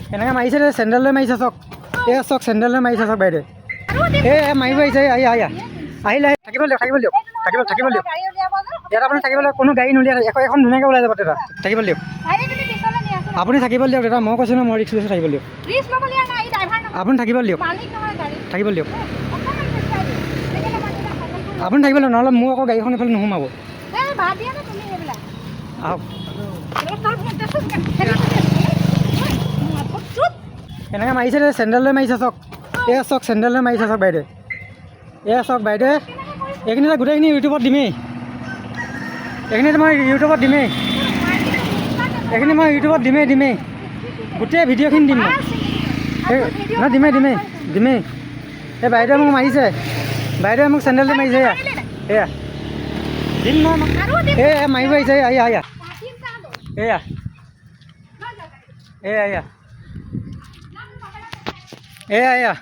এনেকৈ মাৰিছে দে চেণ্ডেল লৈ মাৰিছে চক এই চক চেণ্ডেল লৈ মাৰিছে চক বাইদেউ মাৰিব আহিছে আহিলে থাকিব দিয়ক থাকিব দিয়ক ইয়াত আপুনি থাকিব দিয়ক কোনো গাড়ী নুলিয়াই এখন ধুনীয়াকৈ ওলাই যাব দাদা থাকিব দিয়ক আপুনি থাকিব দিয়ক দাদা মই কৈছোঁ ন মই ৰিক্স লৈছোঁ থাকিব দিয়ক আপুনি থাকিব দিয়ক আপুনি থাকিব দিয়ক নহ'লে মোৰ আকৌ গাড়ীখন এইফালে নোসোমাব আহক এনেকৈ মাৰিছে দে চেণ্ডেল লৈ মাৰিছে চক চক চেণ্ডেল লৈ মাৰিছে চক বাইদেউ চক বাইদেউ এইখিনিতে গোটেইখিনি ইউটিউবত দিমেই এইখিনি মই ইউটিউবত দিমেই গোটেই ভিডিঅ'খিনি দিম মই দিমেই এই বাইদেৱে মোক মাৰিছে বাইদেৱে মোক চেণ্ডেল দি মাৰিছে এয়া দিম মই মাৰিব আহিছে এয়া